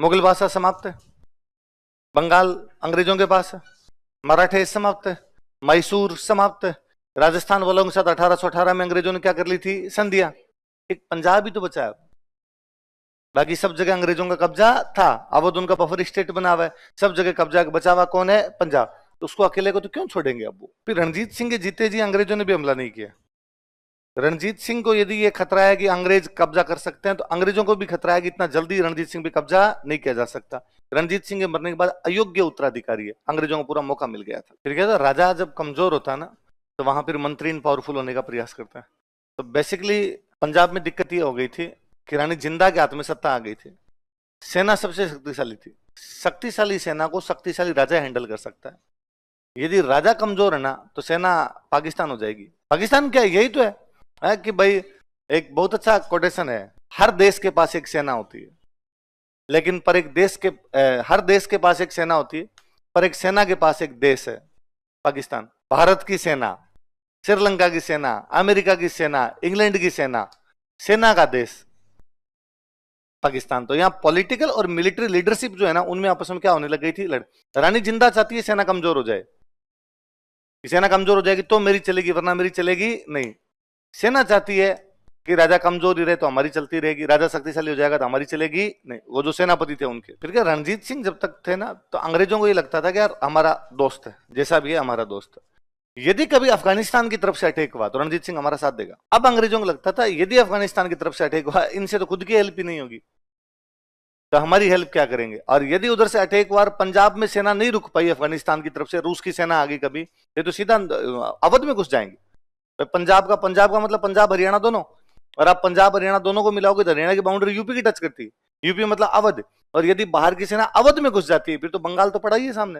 मुगल भाषा समाप्त है, बंगाल अंग्रेजों के पास है, मराठे समाप्त है, मैसूर समाप्त है, राजस्थान वालों के साथ 1818 में अंग्रेजों ने क्या कर ली थी, संधियां। एक पंजाब ही तो बचा है, बाकी सब जगह अंग्रेजों का कब्जा था। अवध उनका बफर स्टेट बना हुआ है, सब जगह कब्जा बचा हुआ कौन है, पंजाब। तो उसको अकेले को तो क्यों छोड़ेंगे अब वो। फिर रणजीत सिंह के जीते जी अंग्रेजों ने भी हमला नहीं किया। रणजीत सिंह को यदि ये खतरा है कि अंग्रेज कब्जा कर सकते हैं, तो अंग्रेजों को भी खतरा है कि इतना जल्दी रणजीत सिंह पे कब्जा नहीं किया जा सकता। रणजीत सिंह के मरने के बाद अयोग्य उत्तराधिकारी है, अंग्रेजों को पूरा मौका मिल गया था। फिर क्या था, राजा जब कमजोर होता है ना, तो वहां फिर मंत्री इन पावरफुल होने का प्रयास करता है। तो बेसिकली पंजाब में दिक्कत ये हो गई थी कि रानी जिंदा के हाथ में सत्ता आ गई थी, सेना सबसे शक्तिशाली थी। शक्तिशाली सेना को शक्तिशाली राजा हैंडल कर सकता है। यदि राजा कमजोर है ना, तो सेना पाकिस्तान हो जाएगी। पाकिस्तान क्या है, यही तो है कि भाई, एक बहुत अच्छा कोटेशन है, हर देश के पास एक सेना होती है, लेकिन पर एक देश के हर देश के पास एक सेना होती है, पर एक सेना के पास एक देश है, पाकिस्तान। भारत की सेना, श्रीलंका की सेना, अमेरिका की सेना, इंग्लैंड की सेना, सेना का देश पाकिस्तान। तो यहां पॉलिटिकल और मिलिट्री लीडरशिप जो है ना, उनमें आपस में क्या होने लग गई थी, रानी जिंदा चाहती है सेना कमजोर हो जाए, सेना कमजोर हो जाएगी तो मेरी चलेगी, वरना मेरी चलेगी नहीं। सेना चाहती है कि राजा कमजोर ही रहे तो हमारी चलती रहेगी, राजा शक्तिशाली हो जाएगा तो हमारी चलेगी नहीं। वो जो सेनापति थे उनके। फिर क्या, रणजीत सिंह जब तक थे ना, तो अंग्रेजों को ये लगता था कि यार हमारा दोस्त है, जैसा भी है हमारा दोस्त है। यदि कभी अफगानिस्तान की तरफ से अटैक हुआ तो रणजीत सिंह हमारा साथ देगा। अब अंग्रेजों को लगता था यदि अफगानिस्तान की तरफ से अटैक हुआ, इनसे तो खुद की हेल्प ही नहीं होगी, तो हमारी हेल्प क्या करेंगे। और यदि उधर से अटैक हुआ, पंजाब में सेना नहीं रुक पाई अफगानिस्तान की तरफ से, रूस की सेना आ गई कभी, ये तो सीधा अवध में घुस जाएंगे। तो पंजाब का मतलब पंजाब हरियाणा दोनों, और आप पंजाब हरियाणा दोनों को मिलाओगे तो हरियाणा की बाउंड्री यूपी की टच करती है, यूपी मतलब अवध। और यदि बाहर की सेना अवध में घुस जाती है, फिर तो बंगाल तो पड़ा ही है सामने।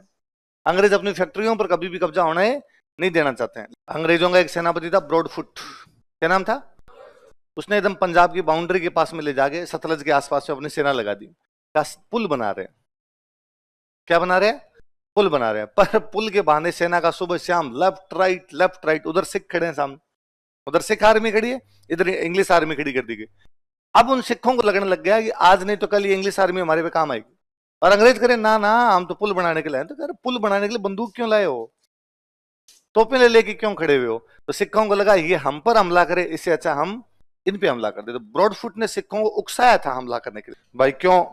अंग्रेज अपनी फैक्ट्रियों पर कभी भी कब्जा होने नहीं देना चाहते हैं। अंग्रेजों का एक सेनापति था ब्रॉडफुट, क्या नाम था, उसने एकदम पंजाब की बाउंड्री के पास में ले जाके सतलज के आसपास में अपनी सेना लगा दी। पुल बना रहे हैं, क्या बना रहे हैं, पुल बना रहे हैं। पर पुल के बहाने सेना का सुबह शाम लेफ्ट राइट, उधर सिख खड़े हैं सामने, उधर सिख आर्मी खड़ी है, इधर इंग्लिश आर्मी खड़ी कर दी गई। अब उन सिखों को लगने लग गया कि आज नहीं तो कल ये इंग्लिश आर्मी हमारे पे काम आएगी। और अंग्रेज करे ना ना, हम तो पुल बनाने के लिए, तो कह पुल बनाने के लिए बंदूक क्यों लाए हो, तोपें ले लेके क्यों खड़े हुए हो। तो सिखों को लगा ये हम पर हमला करे, इससे अच्छा हम इन पे हमला कर दे। तो ब्रॉडफुट ने सिखों को उकसाया था हमला करने के लिए, भाई क्यों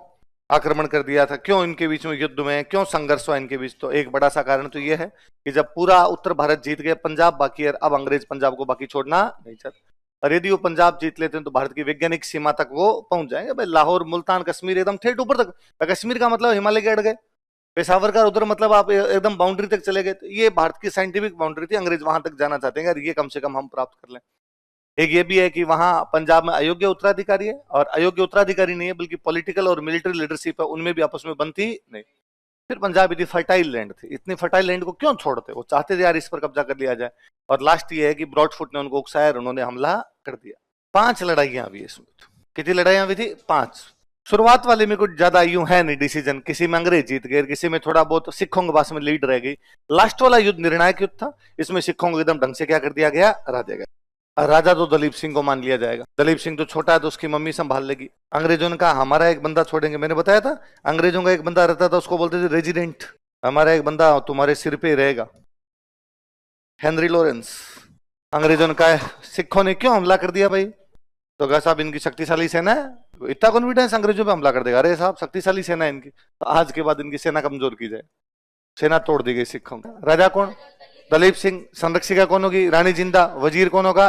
आक्रमण कर दिया था, क्यों इनके बीच में युद्ध में, क्यों संघर्ष हुआ इनके बीच। तो एक बड़ा सा कारण तो ये है कि जब पूरा उत्तर भारत जीत गए, पंजाब बाकी है, अब अंग्रेज पंजाब को बाकी छोड़ना नहीं चाहते। और यदि वो पंजाब जीत लेते हैं तो भारत की वैज्ञानिक सीमा तक वो पहुंच जाएंगे। भाई लाहौर, मुल्तान, कश्मीर, एकदम ठेठ ऊपर तक। कश्मीर का मतलब हिमालय के अड़ गए, पेशावर का उधर मतलब आप एकदम बाउंड्री तक चले गए। तो ये भारत की साइंटिफिक बाउंड्री थी, अंग्रेज वहां तक जाना चाहते हैं, ये कम से कम हम प्राप्त कर लें। एक ये भी है कि वहां पंजाब में अयोग्य उत्तराधिकारी है, और अयोग्य उत्तराधिकारी नहीं है बल्कि पॉलिटिकल और मिलिट्री लीडरशिप है, उनमें भी आपस में बनती नहीं। फिर पंजाब इतनी फर्टाइल लैंड थी, इतनी फर्टाइल लैंड को क्यों छोड़ते, वो चाहते थे यार इस पर कब्जा कर लिया जाए। और लास्ट ये है कि ब्रॉडफुट ने उनको उकसाया और उन्होंने हमला कर दिया। 5 लड़ाइयां हुई इसमें। कितनी लड़ाइयां हुई थी, 5। शुरुआत वाले में कुछ ज्यादा यूं है नहीं डिसीजन, किसी में अंग्रेज जीत गए, किसी में थोड़ा बहुत सिखों के पास में लीड रह गई। लास्ट वाला युद्ध निर्णायक युद्ध था, इसमें सिखों को एकदम ढंग से क्या कर दिया गया, हरा दिया गया। राजा तो दलीप सिंह को मान लिया जाएगा, दलीप सिंह तो छोटा है तो उसकी मम्मी संभाल लेगी। अंग्रेजों ने कहा हमारा एक बंदा छोड़ेंगे, मैंने बताया था अंग्रेजों का एक बंदा रहता था, उसको बोलते थे रेजिडेंट, हमारा एक बंदा तुम्हारे सिर पे रहेगा, हेनरी लॉरेंस। अंग्रेजों ने कहा सिखों ने क्यों हमला कर दिया भाई, तो कहा साहब इनकी शक्तिशाली सेना है, इतना कॉन्फिडेंस अंग्रेजों पे हमला कर देगा। अरे साहब शक्तिशाली सेना है इनकी, तो आज के बाद इनकी सेना कमजोर की जाए। सेना तोड़ दी गई सिखों का। राजा कौन, दलीप सिंह। संरक्षिका कौन होगी, रानी जिंदा। वजीर कौन होगा,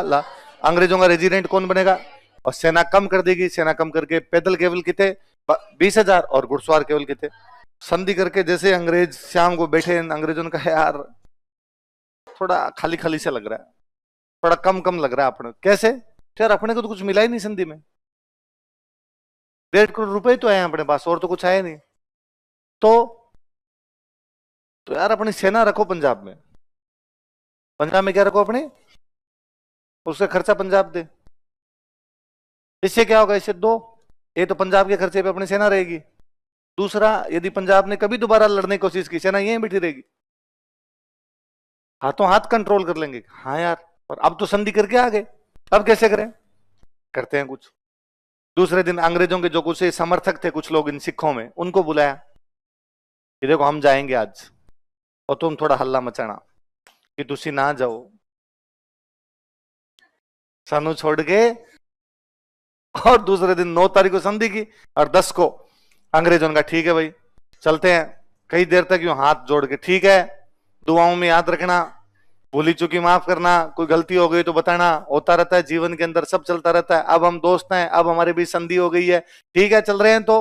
अंग्रेजों का रेजिडेंट कौन बनेगा। और सेना कम कर देगी, सेना कम करके पैदल केवल कितने 20,000 और घुड़सवार केवल कितने। संधि करके जैसे अंग्रेज शाम को बैठे, अंग्रेजों ने कहा यार थोड़ा खाली खाली से लग रहा है, थोड़ा कम कम लग रहा है अपने। कैसे, यार अपने को तो कुछ मिला ही नहीं संधि में, 1.5 करोड़ रुपए तो आए अपने पास, और तो कुछ आया नहीं। तो यार अपनी सेना रखो पंजाब में, पंजाब में क्या रखो अपने, उसका खर्चा पंजाब दे। इससे क्या होगा, इससे 2, ये तो पंजाब के खर्चे पे अपनी सेना रहेगी। दूसरा, यदि पंजाब ने कभी दोबारा लड़ने की कोशिश की, सेना यहीं बैठी रहेगी, हाथों हाथ कंट्रोल कर लेंगे। हाँ यार, और अब तो संधि करके आ गए, अब कैसे करें, करते हैं कुछ। दूसरे दिन अंग्रेजों के जो कुछ समर्थक थे, कुछ लोग इन सिखों में, उनको बुलाया कि देखो हम जाएंगे आज और तुम थोड़ा हल्ला मचाना कि तुसी ना जाओ सानू छोड़ के। और दूसरे दिन 9 तारीख को संधि की और 10 को अंग्रेजों का ठीक है भाई चलते हैं। कई देर तक यूं हाथ जोड़ के, ठीक है दुआओं में याद रखना, भूली चुकी माफ करना, कोई गलती हो गई तो बताना, होता रहता है जीवन के अंदर, सब चलता रहता है। अब हम दोस्त हैं, अब हमारे बीच संधि हो गई है, ठीक है चल रहे हैं। तो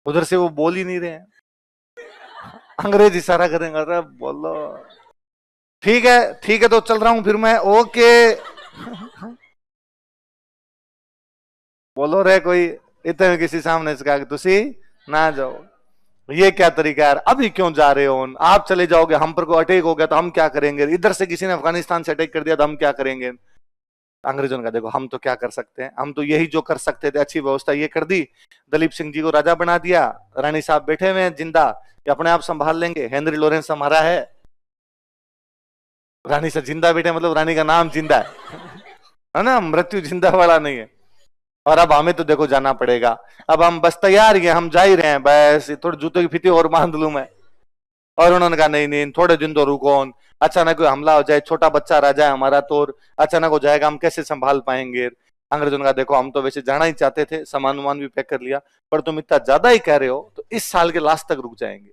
उधर से वो बोल ही नहीं रहे हैं, अंग्रेज इशारा करेंगे, अरे बोलो ठीक है तो चल रहा हूं फिर मैं, ओके बोलो रे कोई इतने किसी सामने से कहा कि तुसी ना जाओ। ये क्या तरीका है यार, अभी क्यों जा रहे हो, आप चले जाओगे, हम पर को अटैक हो गया तो हम क्या करेंगे, इधर से किसी ने अफगानिस्तान से अटैक कर दिया तो हम क्या करेंगे। अंग्रेजों ने कहा देखो हम तो क्या कर सकते हैं, हम तो यही जो कर सकते थे, अच्छी व्यवस्था ये कर दी, दलीप सिंह जी को राजा बना दिया, रानी साहब बैठे हुए हैं जिंदा, ये अपने आप संभाल लेंगे, हेनरी लॉरेंस हमारा है, रानी से जिंदा बैठे मतलब रानी का नाम जिंदा है ना, मृत्यु जिंदा वाला नहीं है। और अब हमें तो देखो जाना पड़ेगा, अब हम बस तैयार ही हैं, हम जा ही रहे हैं, बस थोड़े जूतों की फीती और बांध लूं मैं। और उन्होंने कहा नहीं नहीं थोड़े दिन तो रुको, अचानक कोई हमला हो जाए, छोटा बच्चा रह जाए हमारा तो अचानक हो जाएगा, हम कैसे संभाल पाएंगे। अंग्रेजों ने कहा देखो हम तो वैसे जाना ही चाहते थे, सामान वामान भी पैक कर लिया, पर तुम इतना ज्यादा ही कह रहे हो तो इस साल के लास्ट तक रुक जाएंगे।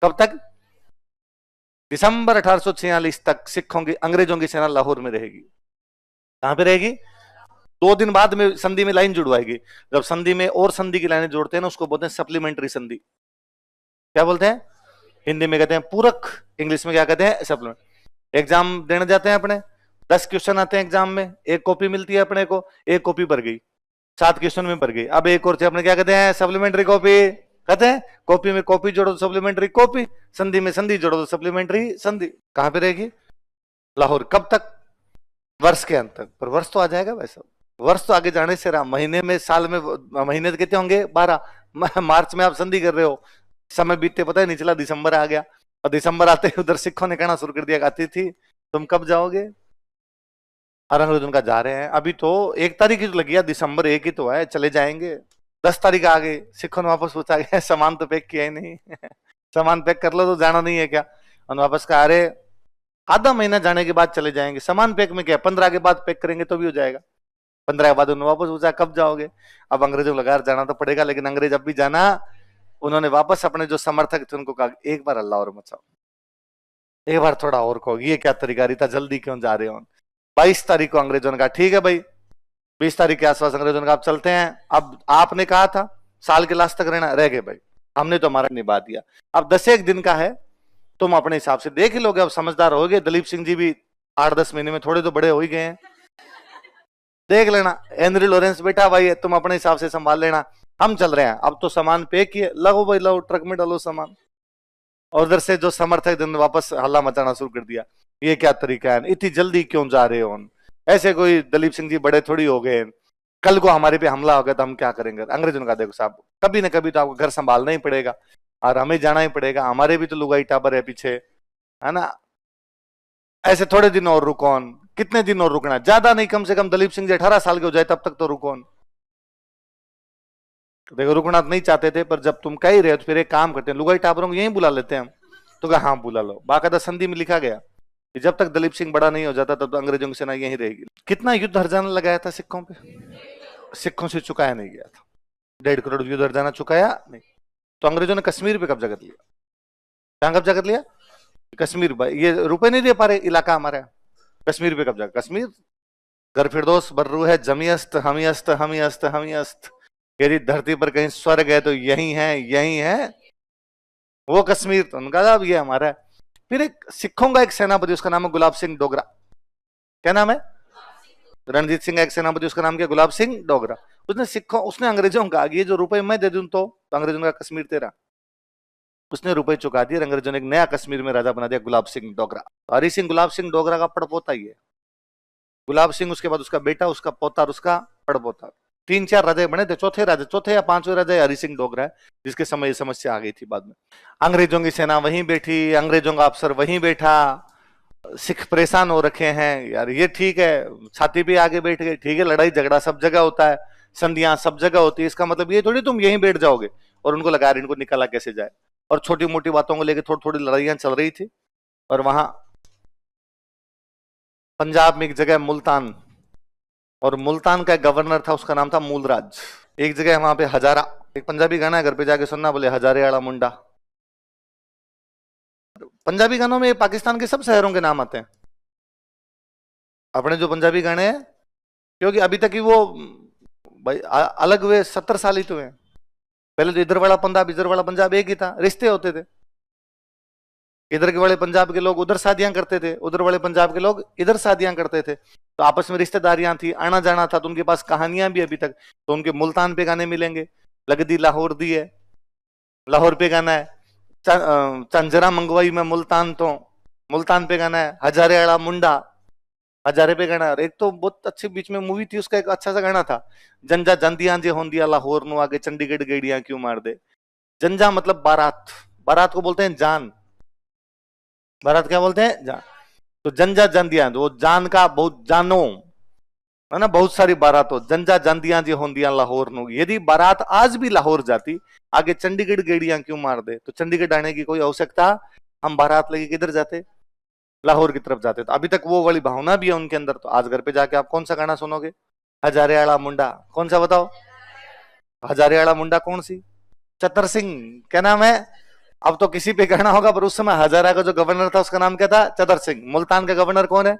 कब तक? दिसंबर 1846 तक सिखों की, अंग्रेजों की सेना लाहौर में रहेगी। कहां पे रहेगी? 2 दिन बाद में संधि में लाइन जुड़वाएगी। जब संधि में और संधि की लाइनें जोड़ते हैं ना, उसको बोलते हैं सप्लीमेंट्री संधि। क्या बोलते हैं? हिंदी में कहते हैं पूरक, इंग्लिश में क्या कहते हैं? सप्लीमेंट। एग्जाम देने जाते हैं अपने, 10 क्वेश्चन आते हैं एग्जाम में, एक कॉपी मिलती है अपने को, एक कॉपी भर गई, 7 क्वेश्चन में भर गई, अब एक और अपने क्या कहते हैं? सप्लीमेंट्री कॉपी कहते हैं। कॉपी में कॉपी जोड़ो तो सप्लीमेंट्री कॉपी, संधि में संधि जोड़ो तो सप्लीमेंट्री संधि। कहां पे रहेगी? लाहौर। कब तक? वर्ष के अंत तक। पर वर्ष तो आ जाएगा वैसा, वर्ष तो आगे जाने से रहा, महीने में, साल में, महीने तो कितने होंगे? 12। मार्च में आप संधि कर रहे हो, समय बीतते पता ही नहीं चला, दिसंबर आ गया, और दिसंबर आते ही उधर सिखों ने कहना शुरू कर दिया, अतिथि तुम कब जाओगे? और अंग्रेज उनका जा रहे हैं, अभी तो 1 तारीख ही तो लगी है, दिसंबर 1 ही तो है, चले जाएंगे। 10 तारीख आ गई, सिखों ने वापस पूछा गया सामान तो पैक किया ही नहीं सामान पैक कर लो तो जाना नहीं है क्या? और वापस कहा अरे आधा महीना जाने के बाद चले जाएंगे, सामान पैक में क्या, 15 के बाद पैक करेंगे तो भी हो जाएगा। 15 के बाद उन्होंने वापस पूछा कब जाओगे? अब अंग्रेजों लगा जाना तो पड़ेगा, लेकिन अंग्रेज अब भी जाना। उन्होंने वापस अपने जो समर्थक थे उनको कहा एक बार अल्लाह और मचाओ, एक बार थोड़ा और कहो, ये क्या तरीका, इतना जल्दी क्यों जा रहे हो? 22 तारीख को अंग्रेजों ने कहा ठीक है भाई, 20 तारीख के आसपास अंग्रेजों ने कहा अब चलते हैं। अब आपने कहा था साल के लास्ट तक रहना, रह गए भाई, हमने तो हमारा निभा दिया, अब 10 दिन का है, तुम अपने हिसाब से देख ही लोगे, अब समझदार हो गए, दलीप सिंह जी भी 8-10 महीने में थोड़े तो बड़े हो ही गए हैं, देख लेना। हेनरी लॉरेंस बेटा भाई तुम अपने हिसाब से संभाल लेना, हम चल रहे हैं। अब तो सामान पैक किए, लगो भाई लो ट्रक में डालो सामान। और उधर से जो समर्थक ने वापस हल्ला मचाना शुरू कर दिया, ये क्या तरीका है, इतनी जल्दी क्यों जा रहे हो, ऐसे कोई दलीप सिंह जी बड़े थोड़ी हो गए, कल को हमारे पे हमला हो गया तो हम क्या करेंगे? अंग्रेजों ने कहा देखो साहब कभी ना कभी तो आपको घर संभालना ही पड़ेगा और हमें जाना ही पड़ेगा, हमारे भी तो लुगाई टाबर है पीछे, है ना, ऐसे थोड़े दिन और रुको। कितने दिन और रुकना? ज्यादा नहीं, कम से कम दलीप सिंह जी 18 साल के हो जाए तब तक तो रुको। देखो रुकना नहीं चाहते थे, पर जब तुम कह ही रहे हो तो फिर एक काम करते हैं, लुगाई टाबरों को यहीं बुला लेते हैं हम। तो कहा हाँ बुला लो। बाकायदा संधि में लिखा गया कि जब तक दलीप सिंह बड़ा नहीं हो जाता तब तक अंग्रेजों की सेना यहीं रहेगी। कितना युद्ध हर्जाना लगाया था सिखों पे? सिखों से चुकाया नहीं गया था, 1.5 करोड़ युद्ध हर्जाना चुकाया नहीं। तो अंग्रेजों ने कश्मीर पे कब्जा कर लिया। कहां कब्जा कर लिया? कश्मीर। ये रुपए नहीं दे पा रहे इलाका हमारा, कश्मीर पे कब्जा। कश्मीर घर फिरदौस बर्रू है, जमीयस्त हमीयस्त हमीयस्त हमीयस्त, यदि धरती पर कहीं स्वर्ग है तो यही है, यही है वो कश्मीर। तो उनका अब ये हमारा है। फिर एक सिखों का एक सेनापति, उसका नाम है गुलाब सिंह डोगरा। क्या नाम है? रणजीत सिंह एक सेनापति, उसका नाम क्या? गुलाब सिंह डोगरा। उसने अंग्रेजों का ये जो रुपए मैं दे दूं तो अंग्रेजों का कश्मीर तेरा, उसने रुपए चुका दिए, अंग्रेजों ने एक नया कश्मीर में राजा बना दिया गुलाब सिंह डोगरा। हरि सिंह गुलाब सिंह डोगरा का पड़पोता ही है। गुलाब सिंह, उसके बाद उसका बेटा, उसका पोता और उसका पड़पोता, 3-4 राजा बने थे। चौथे या 5वें राजा हरि सिंह डोगरा है, जिसके समय ये समस्या आ गई थी बाद में। अंग्रेजों की सेना वहीं बैठी, अंग्रेजों का अफसर वहीं बैठा, सिख परेशान हो रखे हैं यार, ये ठीक है, छाती पे आगे बैठ गए, ठीक है लड़ाई झगड़ा सब जगह होता है, संधियां सब जगह होती है, इसका मतलब ये थोड़ी तुम यहीं बैठ जाओगे। और उनको लगा इनको निकाला कैसे जाए, और छोटी मोटी बातों को लेकर थोड़ी थोड़ी लड़ाइयां चल रही थी। और वहां पंजाब में एक जगह मुल्तान, और मुल्तान का गवर्नर था, उसका नाम था मूलराज। एक जगह वहां पे हजारा, एक पंजाबी गाना है, घर पे जाके सुनना, बोले हजारे आला मुंडा। पंजाबी गानों में पाकिस्तान के सब शहरों के नाम आते हैं अपने जो पंजाबी गाने हैं, क्योंकि अभी तक ही वो भाई अलग हुए 70 साल ही तो हुए। पहले तो इधर वाला पंजाब इधर वाला पंजाब एक ही था, रिश्ते होते थे। इधर के वाले पंजाब के लोग उधर शादियां करते थे, उधर वाले पंजाब के लोग इधर शादियां करते थे, तो आपस में रिश्तेदारियां थी, आना जाना था। तो उनके पास कहानियां भी अभी तक, तो उनके मुल्तान पे गाने मिलेंगे, लगदी लाहौर दी है, लाहौर पे गाना है। चंजरा मंगवाई में मुल्तान, तो मुल्तान पे गाना है। हजारे आला मुंडा, हजारे पे गाना है। और एक तो बहुत अच्छी बीच में मूवी थी, उसका एक अच्छा सा गाना था, जंजा जंदियां जे होंदिया लाहौर नु आगे चंडीगढ़ गेड़ियां क्यों मार दे। जंजा मतलब बारात, बारात को बोलते हैं जान, बारात क्या बोलते हैं जान। तो जंजा जंदियां, तो वो जान का बहुत जानो है ना, बहुत सारी बारात हो। जंजा जंदियां जे होंदियां लाहौर नु, यदि बारात आज भी लाहौर जाती, आगे चंडीगढ़ गेड़ियां क्यों मार दे। तो चंडीगढ़ आने की कोई आवश्यकता, हम बारात लेके किधर जाते, लाहौर की तरफ जाते। तो अभी तक वो वाली भावना भी है उनके अंदर। तो आज घर पे जाके आप कौन सा गाना सुनोगे, हजारे आला मुंडा, कौन सा बताओ। हजारे आला मुंडा कौन सी, चतर सिंह, क्या नाम है। अब तो किसी पे कहना होगा, पर उस समय हजारा का जो गवर्नर था उसका नाम क्या था, चतर सिंह। मुल्तान का गवर्नर कौन है,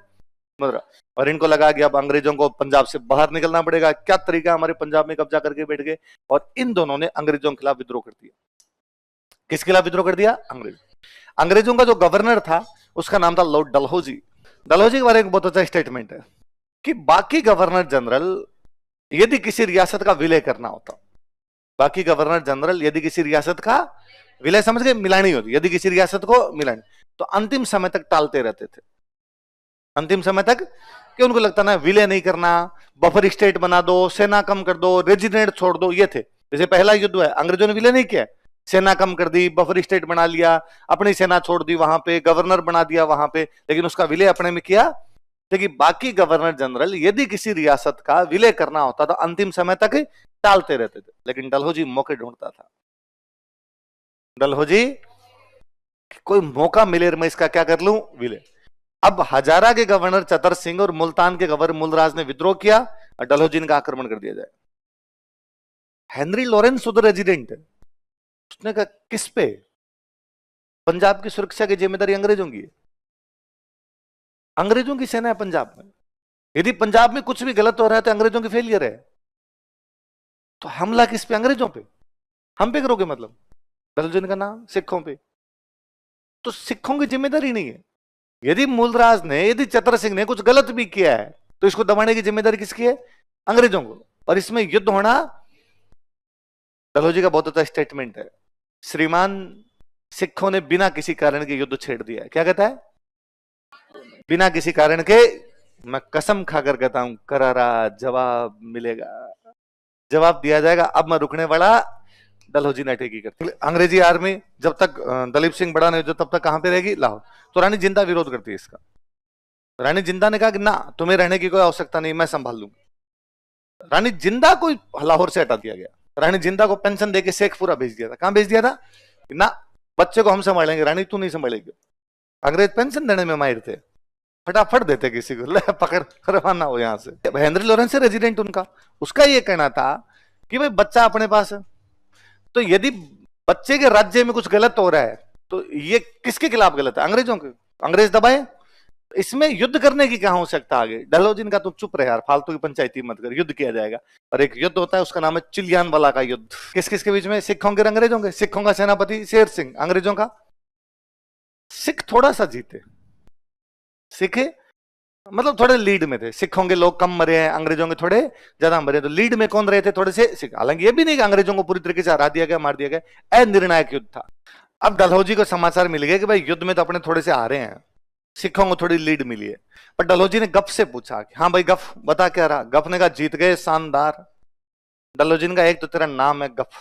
मदरा। और इनको लगा कि अब अंग्रेजों को पंजाब से बाहर निकलना पड़ेगा, क्या तरीका, हमारे पंजाब में कब्जा करके बैठ गए। और इन दोनों ने अंग्रेजों के खिलाफ विद्रोह कर दिया। किसके खिलाफ विद्रोह कर दिया, अंग्रेज। अंग्रेजों का जो गवर्नर था उसका नाम था लॉर्ड डलहौजी। डलहौजी के बारे में बहुत अच्छा स्टेटमेंट है कि बाकी गवर्नर जनरल यदि किसी रियासत का विलय करना होता, बाकी गवर्नर जनरल यदि किसी रियासत का विलय, समझ गए, मिलानी होती, यदि किसी रियासत को मिलानी, तो अंतिम समय तक टालते रहते थे। अंतिम समय तक, कि उनको लगता ना विलय नहीं करना, बफर स्टेट बना दो, सेना कम कर दो, रेजिडेंट छोड़ दो, ये थे। जैसे पहला युद्ध है, अंग्रेजों ने विलय नहीं किया, सेना कम कर दी, बफर स्टेट बना लिया, अपनी सेना छोड़ दी वहां पे, गवर्नर बना दिया वहां पे, लेकिन उसका विलय अपने में किया। लेकिन बाकी गवर्नर जनरल यदि किसी रियासत का विलय करना होता तो अंतिम समय तक टालते रहते थे। लेकिन डलहौजी मौके ढूंढता था, डलहौजी कोई मौका मिले मैं इसका क्या कर लूं, विलय। अब हजारा के गवर्नर चतर सिंह और मुल्तान के गवर्नर मूलराज ने विद्रोह किया और डलहौजी का आक्रमण कर दिया जाए। हेनरी लॉरेंस उधर रेजिडेंट है, उसने कहा किस पे, पंजाब की सुरक्षा की जिम्मेदारी अंग्रेजों की है, अंग्रेजों की सेना है पंजाब में, यदि पंजाब में कुछ भी गलत हो रहा है तो अंग्रेजों की फेलियर है, तो हमला किस पे, अंग्रेजों पे, हम पे करोगे मतलब। डलहौजी का नाम सिखों पे, तो सिखों की जिम्मेदारी नहीं है। यदि मूलराज ने, यदि चतर सिंह ने कुछ गलत भी किया है तो इसको दबाने की जिम्मेदारी किसकी है, अंग्रेजों को। और इसमें युद्ध होना, डलहौजी का बहुत अच्छा स्टेटमेंट है, श्रीमान सिखों ने बिना किसी कारण के युद्ध छेड़ दिया है। क्या कहता है, बिना किसी कारण के, मैं कसम खाकर कहता हूं करारा जवाब मिलेगा, जवाब दिया जाएगा। अब मैं रुकने वाला, डलहौजी ने अटैक करती। अंग्रेजी आर्मी जब तक दलीप सिंह बड़ा नहीं हो तब तक कहां पे रहेगी, लाहौर। तो रानी जिंदा विरोध करती है इसका। रानी जिंदा ने कहा कि ना, तुम्हें रहने की कोई आवश्यकता नहीं, मैं संभाल लूंगी। रानी जिंदा को लाहौर से हटा दिया गया। रानी जिंदा को पेंशन देके शेखपुरा भेज दिया था। कहां भेज दिया था, ना बच्चे को हम संभालेंगे, रानी तू नहीं संभालेगी। अंग्रेज पेंशन देने में माहिर थे, फटाफट देते किसी को, ले पकड़ करवाना हो यहां से। हेनरी लॉरेंस से रेजिडेंट उनका, उसका ये कहना था कि भाई बच्चा अपने पास है, तो यदि बच्चे के राज्य में कुछ गलत हो रहा है तो ये किसके खिलाफ गलत है, अंग्रेजों के, अंग्रेज दबाए। इसमें युद्ध करने की क्या आवश्यकता आगे। डलहौजी का, तुम चुप रहे यार, फालतू की पंचायती मत कर, युद्ध किया जाएगा। और एक युद्ध होता है उसका नाम है चिलियान वाला का युद्ध। किस किस के बीच में, सिखों के अंग्रेजों के। सिखों का सेनापति शेर सिंह, अंग्रेजों का, सिख थोड़ा सा जीते, सिख मतलब थोड़े लीड में थे। सिखों के लोग कम मरे हैं, अंग्रेजों के थोड़े ज्यादा मरे, तो लीड में कौन रहे थे, थोड़े से सिख। हालांकि ये भी नहीं कि अंग्रेजों को पूरी तरीके से हरा दिया गया, मार दिया गया, अनिर्णायक युद्ध था। अब डलहौजी को समाचार मिल गया कि भाई युद्ध में तो अपने थोड़े से हारे हैं, सिखों को थोड़ी लीड मिली है। पर डलहौजी ने गफ से पूछा कि हाँ भाई गफ बता क्या रहा। गफ ने कहा जीत गए, शानदार। डलहौजी का, एक तो तेरा नाम है गफ,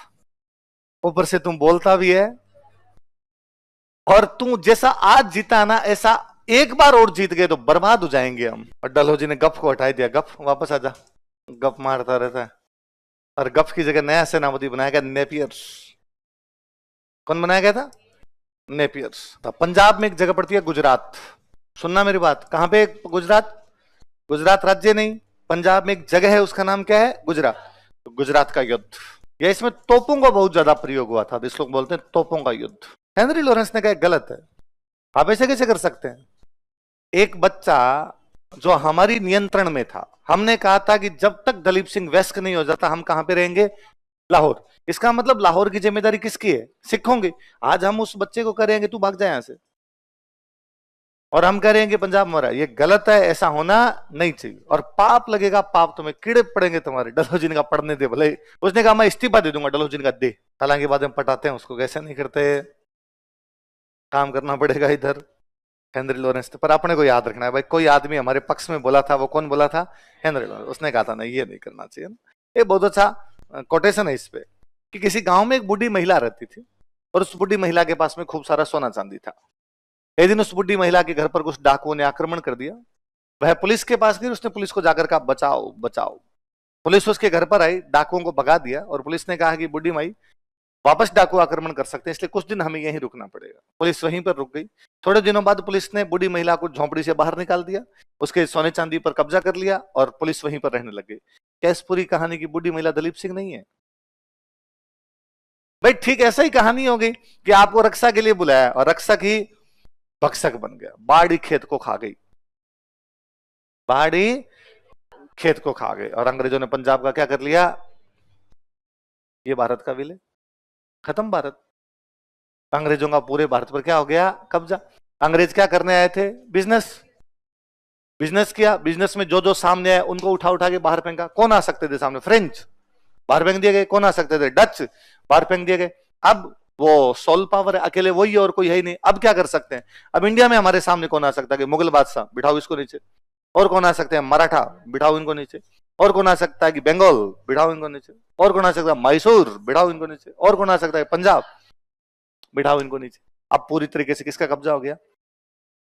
ऊपर से तुम बोलता भी है, और तू जैसा आज जीता ना, ऐसा एक बार और जीत गए तो बर्बाद हो जाएंगे हम। और डलहौजी ने गफ को हटा दिया, गफ वापस आजा, गफ मारता रहता है। और गफ की जगह नया सेनापति बनाया गया नेपियर्स। कौन बनाया गया था? नेपियर्स। पंजाब में एक जगह पड़ती है गुजरात, सुनना मेरी बात, कहां पे? गुजरात। गुजरात राज्य नहीं, पंजाब में एक जगह है, उसका नाम क्या है? गुजरात। तो गुजरात का युद्ध, या इसमें तोपों का बहुत ज्यादा प्रयोग हुआ था, इस लोग बोलते हैं तोपों का युद्ध। हेनरी लॉरेंस ने कहा गलत है, आप ऐसे कैसे कर सकते हैं? एक बच्चा जो हमारी नियंत्रण में था, हमने कहा था कि जब तक दलीप सिंह वेस्ट नहीं हो जाता हम कहां पे रहेंगे? लाहौर। इसका मतलब लाहौर की जिम्मेदारी किसकी है? सिखों की। आज हम उस बच्चे को करेंगे तू भाग जाए यहां से, और हम करेंगे पंजाब मरा। ये गलत है, ऐसा होना नहीं चाहिए, और पाप लगेगा, पाप तुम्हें कीड़े पड़ेंगे तुम्हारे। डलहौजी का पढ़ने दे भले। उसने कहा मैं इस्तीफा दे दूंगा, डलहौजी का दे। हालांकि बाद में पटाते हैं उसको, कैसे नहीं करते, काम करना पड़ेगा इधर। हेनरी लॉरेंस, पर अपने को याद रखना है भाई, कोई आदमी हमारे पक्ष में बोला था, वो कौन बोला था? Henry Lawrence. उसने कहा था नहीं, ये नहीं करना चाहिए। ये बहुत अच्छा कोटेशन है इस पे, कि किसी गांव में एक बूढ़ी महिला रहती थी, और उस बूढ़ी महिला के पास में खूब सारा सोना चांदी था। एक दिन उस बूढ़ी महिला के घर पर कुछ डाकुओं ने आक्रमण कर दिया। वह पुलिस के पास गई, उसने पुलिस को जाकर कहा बचाओ बचाओ। पुलिस उसके घर पर आई, डाकुओं को भगा दिया, और पुलिस ने कहा कि बूढ़ी माई वापस डाकू आक्रमण कर सकते हैं, इसलिए कुछ दिन हमें यहीं रुकना पड़ेगा। पुलिस वहीं पर रुक गई। थोड़े दिनों बाद पुलिस ने बूढ़ी महिला को झोंपड़ी से बाहर निकाल दिया, उसके सोने चांदी पर कब्जा कर लिया, और पुलिस वहीं पर रहने लग गई। क्या इस पूरी कहानी की बूढ़ी महिला दलीप सिंह नहीं है? भाई ठीक ऐसा ही कहानी हो गई कि आपको रक्षा के लिए बुलाया, और रक्षक ही भक्षक बन गया। बाड़ी खेत को खा गई, बाड़ी खेत को खा गई, और अंग्रेजों ने पंजाब का क्या कर लिया? ये भारत का विलय, खत्म भारत। अंग्रेजों का पूरे भारत पर क्या हो गया? कब्जा। अंग्रेज क्या करने आए थे? बिजनेस। बिजनेस किया, बिजनेस में जो जो सामने आए उनको उठा उठा के बाहर फेंका। कौन आ सकते थे सामने? फ्रेंच, बाहर फेंक दिए गए। कौन आ सकते थे? डच, बाहर फेंक दिए गए। अब वो सोल पावर है, अकेले वही है और कोई है ही नहीं। अब क्या कर सकते हैं? अब इंडिया में हमारे सामने कौन आ सकता है? कि मुगल बादशाह, बिठाओ इसको नीचे। और कौन आ सकते हैं? मराठा, बिठाओ इनको नीचे। और कौन आ सकता है? कि बंगाल, बिठाओ इनको नीचे। और कौन आ सकता है? मैसूर, बिठाओ इनको नीचे। और कौन आ सकता है? पंजाब, बिठाओ इनको नीचे। अब पूरी तरीके से किसका कब्जा हो गया?